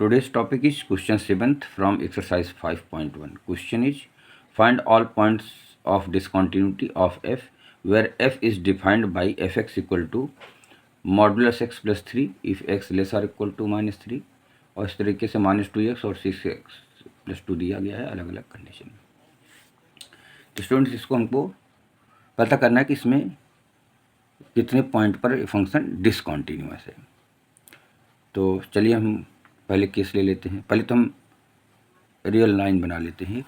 Today's topic is question 7th from exercise 5.1. Question is find all points of discontinuity of f where f is defined by fx equal to modulus x plus 3 if x less or equal to -3 और इस तरीके से -2x और 6x plus 2 दिया गया है अलग अलग कंडीशन में। तो स्टूडेंट्स इसको हमको पता करना है कि इसमें कितने पॉइंट पर फंक्शन डिसकॉन्टीन्यूअस है। तो चलिए हम पहले केस ले लेते हैं। पहले तो हम रियल लाइन बना लेते हैं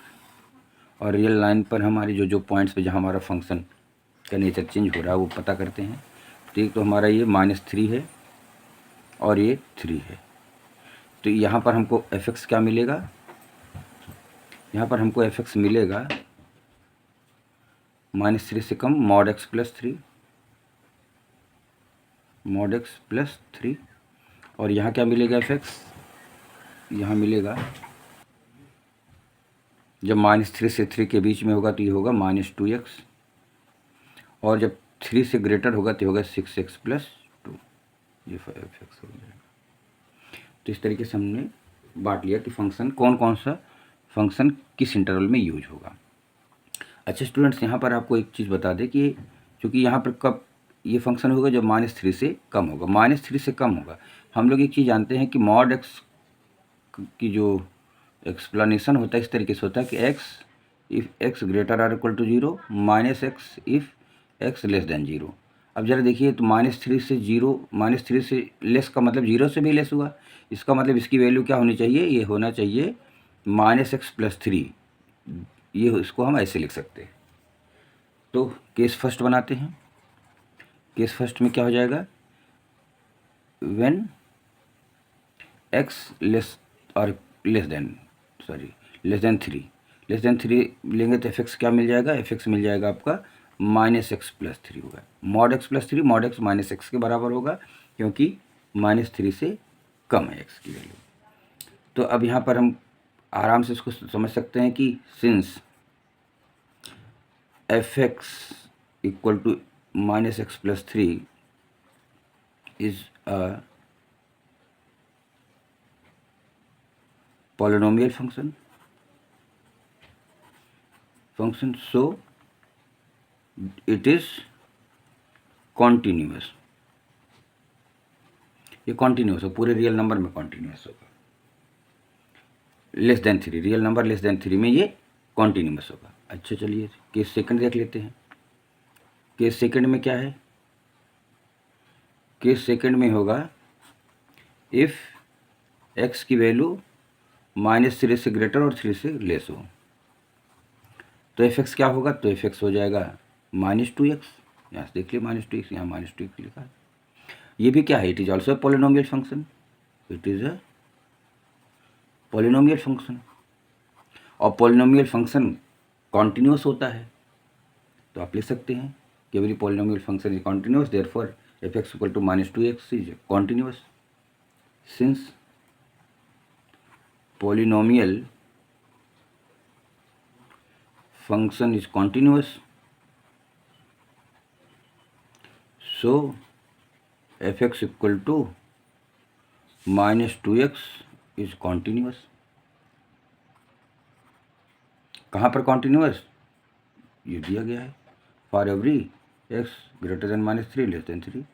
और रियल लाइन पर हमारी जो पॉइंट्स पे जहाँ हमारा फंक्शन का नेचर चेंज हो रहा है वो पता करते हैं। तो एक तो हमारा ये -3 है और ये 3 है। तो यहाँ पर हमको fx क्या मिलेगा? यहाँ पर हमको fx मिलेगा -3 से कम mod x प्लस 3 और यहाँ क्या मिलेगा fx? यहाँ मिलेगा जब -3 से 3 के बीच में होगा तो ये होगा -2x और जब 3 से ग्रेटर होगा तो होगा 6x प्लस 2, ये fx हो जाएगा। तो इस तरीके से हमने बांट लिया कि फंक्शन कौन सा फंक्शन किस इंटरवल में यूज होगा। अच्छा स्टूडेंट्स, यहाँ पर आपको एक चीज़ बता दें कि चूँकि यहाँ पर कब ये फंक्शन होगा जब -3 से कम होगा। -3 से कम होगा। हम लोग एक चीज़ जानते हैं कि मॉड x की जो एक्सप्लेनेशन होता है इस तरीके से होता है कि x if x greater or equal to 0 -x if x less than 0। अब ज़रा देखिए तो -3 से लेस का मतलब 0 से भी लेस हुआ। इसका मतलब इसकी वैल्यू क्या होनी चाहिए? ये होना चाहिए -x प्लस 3। ये इसको हम ऐसे लिख सकते हैं। तो केस फर्स्ट बनाते हैं। केस फर्स्ट में क्या हो जाएगा? व्हेन x लेस देन 3 लेंगे तो fx क्या मिल जाएगा? fx मिल जाएगा आपका -x प्लस 3 होगा। mod x plus 3 mod x -x के बराबर होगा क्योंकि -3 से कम है x की वैल्यू। तो अब यहाँ पर हम आराम से इसको समझ सकते हैं कि since fx equal to -x plus 3 is a polynomial function, so it is continuous। ये कॉन्टीन्यूस है, पूरे रियल नंबर में कॉन्टीन्यूस होगा। Less than 3, real number less than 3 में ये कॉन्टीन्यूस होगा। अच्छा चलिए केस सेकंड देख लेते हैं। केस सेकंड में क्या है? केस सेकंड में होगा इफ़ x की वैल्यू -3 से ग्रेटर और 3 से लेस हो तो fx क्या होगा? तो fx हो जाएगा -2x। यहाँ से देख लिया -2x, यहाँ -2x लिखा है। ये भी क्या है? It is also polynomial function. It is a polynomial function और पॉलिनोमियल फंक्शन कॉन्टिन्यूस होता है। तो आप लिख सकते हैं कि every polynomial function is continuous, therefore fx equal to -2x is continuous. Since polynomial function is continuous, so fx equal to -2x is continuous। कहाँ पर continuous? ये दिया गया है for every x greater than -3 less than 3।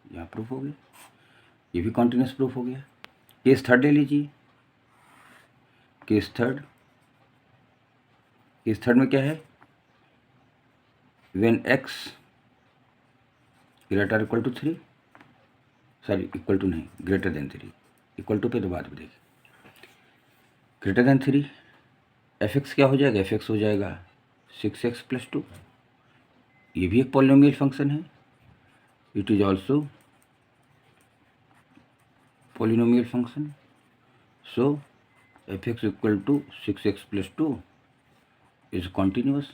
यहाँ proof हो गया, ये भी continuous प्रूफ हो गया। केस थर्ड ले लीजिए। केस थर्ड में क्या है? When x greater equal to 3, sorry equal to नहीं, ग्रेटर देन 3। इक्वल टू पे तो बाद में देखिए। ग्रेटर देन 3 fx क्या हो जाएगा? fx हो जाएगा 6x प्लस 2। ये भी एक पॉलिनोमियल फंक्शन है। It is also polynomial function, so fx equal to 6x plus 2 is continuous.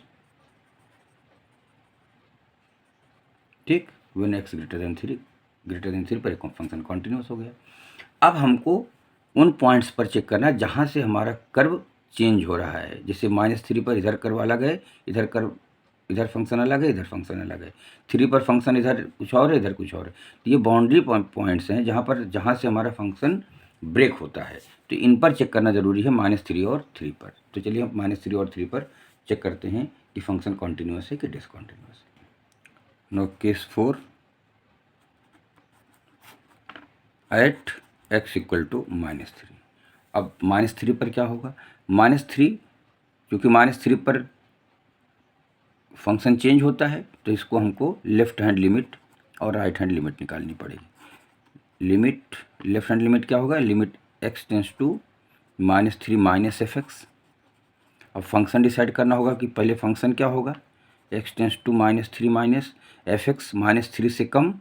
ठीक, व्हेन x ग्रेटर देन 3 पर एक फंक्शन कॉन्टीन्यूस हो गया। अब हमको उन पॉइंट्स पर चेक करना है जहाँ से हमारा कर्व चेंज हो रहा है। जैसे -3 पर इधर कर्व अलग है, इधर फंक्शन अलग है, इधर फंक्शन अलग है। 3 पर फंक्शन इधर कुछ और है, इधर कुछ और है। तो ये बाउंड्री पॉइंट्स हैं जहाँ से हमारा फंक्शन ब्रेक होता है। तो इन पर चेक करना ज़रूरी है, -3 और 3 पर। तो चलिए हम -3 और 3 पर चेक करते हैं कि फंक्शन कॉन्टिन्यूस है कि डिसकॉन्टिन्यूस है। No case 4 at x equal to -3। अब -3 पर क्या होगा, -3, क्योंकि -3 पर फंक्शन चेंज होता है तो इसको हमको लेफ्ट हैंड लिमिट और राइट हैंड लिमिट निकालनी पड़ेगी। लिमिट, लेफ्ट हैंड लिमिट क्या होगा, limit x tends to -3 minus F X. अब फंक्शन डिसाइड करना होगा कि पहले फंक्शन क्या होगा, x tends to -3 minus F X, -3 से कम,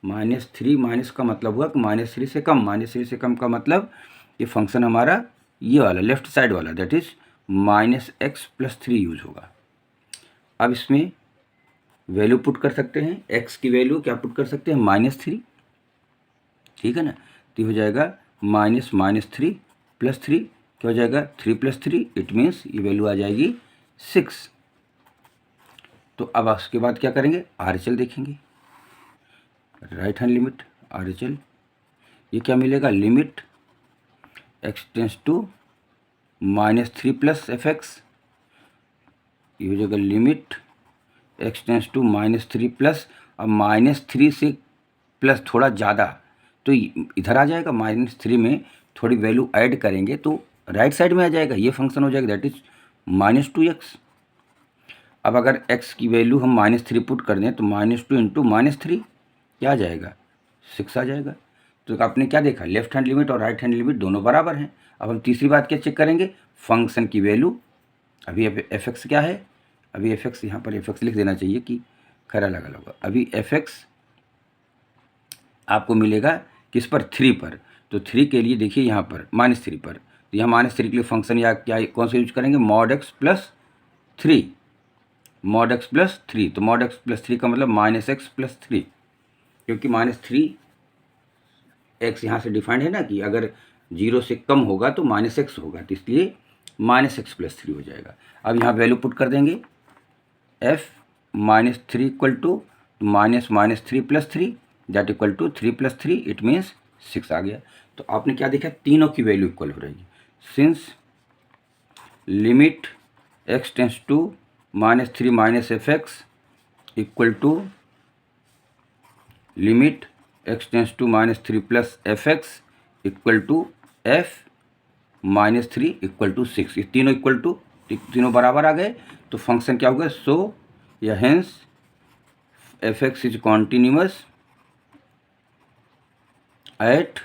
-3 माइनस का मतलब हुआ कि -3 से कम, -3 से कम का मतलब ये फंक्शन हमारा ये वाला लेफ्ट साइड वाला दैट इज -x + 3 यूज होगा। अब इसमें वैल्यू पुट कर सकते हैं, x की वैल्यू क्या पुट कर सकते हैं, -3, ठीक है ना। तो हो जाएगा -3 + 3 क्या हो जाएगा, 3 + 3, इट मीन्स ये वैल्यू आ जाएगी 6। तो अब उसके बाद क्या करेंगे, RHL देखेंगे, राइट हैंड लिमिट RHL, ये क्या मिलेगा, limit x tends to -3 + F X, ये हो जाएगा limit x tends to -3 plus, अब -3 से प्लस थोड़ा ज़्यादा तो इधर आ जाएगा, -3 में थोड़ी वैल्यू ऐड करेंगे तो राइट साइड में आ जाएगा, ये फंक्शन हो जाएगा दैट इज -2x। अब अगर x की वैल्यू हम -3 पुट कर दें तो -2 इंटू -3 क्या आ जाएगा, 6 आ जाएगा। तो आपने क्या देखा, लेफ्ट हैंड लिमिट और राइट हैंड लिमिट दोनों बराबर हैं। अब हम तीसरी बात क्या चेक करेंगे, फंक्शन की वैल्यू। अभी एफ एक्स क्या है, अभी एफ एक्स, यहाँ पर एफ एक्स लिख देना चाहिए कि खरा लगा होगा। अभी एफ एक्स आपको मिलेगा किस पर, 3 पर। तो 3 के लिए देखिए यहाँ पर -3 पर, तो यहाँ -3 के लिए फंक्शन या क्या कौन सा यूज करेंगे, mod x + 3, mod x + 3। तो mod x + 3 का मतलब -x + 3, क्योंकि -3x यहाँ से डिफाइंड है ना कि अगर 0 से कम होगा तो -x होगा, तो इसलिए -x + 3 हो जाएगा। अब यहाँ वैल्यू पुट कर देंगे, f -3 equal to -3 + 3 that equal to 3 + 3, it means 6 आ गया। तो आपने क्या देखा, तीनों की वैल्यू इक्वल हो रहेगी। Since limit x tends to -3 minus F X equal to limit x tends to -3 plus F X equal to f -3 equal to 6, ये तीनों इक्वल टू, तीनों बराबर आ गए तो फंक्शन क्या होगा, सो या hence F X is continuous at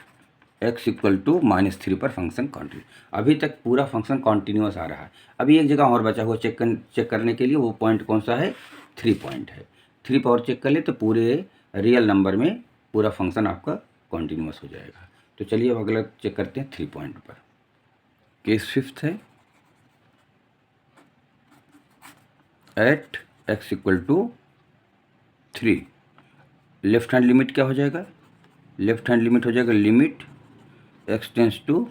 x equal to -3 पर फंक्शन कॉन्टिन्यूस। अभी तक पूरा फंक्शन कॉन्टिन्यूस आ रहा है। अभी एक जगह और बचा हुआ चेक करने के लिए, वो पॉइंट कौन सा है, 3 पॉइंट है। 3 पर और चेक कर ले तो पूरे रियल नंबर में पूरा फंक्शन आपका कॉन्टिन्यूस हो जाएगा। तो चलिए अब अगला चेक करते हैं 3 पॉइंट पर। केस 5 है, at x equal to 3, left hand limit क्या हो जाएगा, लेफ्ट हैंड लिमिट हो जाएगा limit x tends to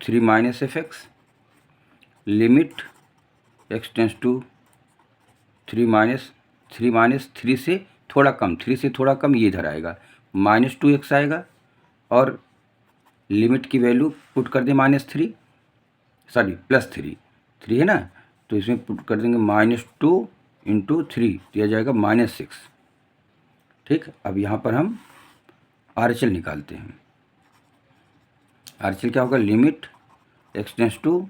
3 minus F X, limit x tends to 3 minus 3 से थोड़ा कम, 3 से थोड़ा कम ये इधर आएगा, -2x आएगा। और लिमिट की वैल्यू पुट कर दें -3, सॉरी +3, 3 है ना, तो इसमें पुट कर देंगे -2 इंटू 3, दिया जाएगा -6। ठीक, अब यहाँ पर हम RHL निकालते हैं। RHL क्या होगा, limit x tends to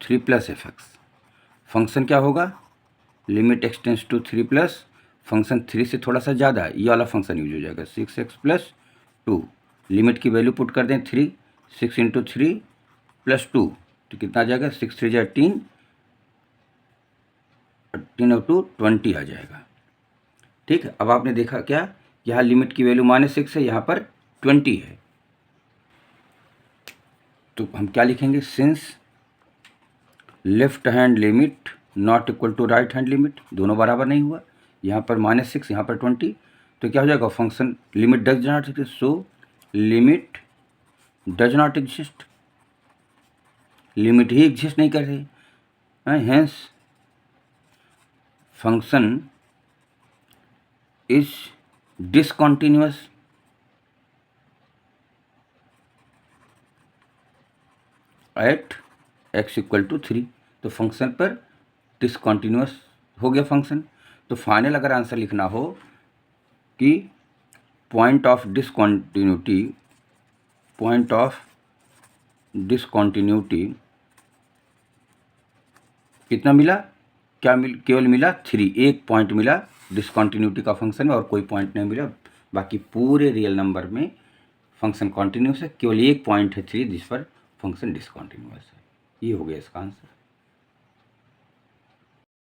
3 plus F X, function क्या होगा, limit x tends to 3 plus function 3 से थोड़ा सा ज़्यादा, ये वाला फंक्शन यूज हो जाएगा 6x + 2। लिमिट की वैल्यू पुट कर दें 3, 6 इंटू 3 + 2, तो कितना आ जाएगा, 6 3 जा 18, 18 और 2 20 आ जाएगा। ठीक है, अब आपने देखा क्या, यहाँ लिमिट की वैल्यू -6 है, यहाँ पर 20 है। तो हम क्या लिखेंगे, since left hand limit not equal to right hand limit, दोनों बराबर नहीं हुआ, यहाँ पर -6 यहाँ पर 20, तो क्या हो जाएगा, function limit does not exist, so limit does not exist, limit ही एग्जिस्ट नहीं कर रही, hence function is discontinuous. At X equal to 3, तो फंक्शन पर डिसकॉन्टिन्यूस हो गया फंक्शन। तो फाइनल अगर आंसर लिखना हो कि पॉइंट ऑफ डिसकॉन्टिन्यूटी कितना मिला, केवल मिला 3, एक पॉइंट मिला डिसकॉन्टिन्यूटी का फंक्शन में और कोई पॉइंट नहीं मिला, बाकी पूरे रियल नंबर में फंक्शन कॉन्टिन्यूस है, केवल एक पॉइंट है 3 जिस पर फंक्शन डिसकॉन्टिन्यूस है। ये हो गया इसका आंसर।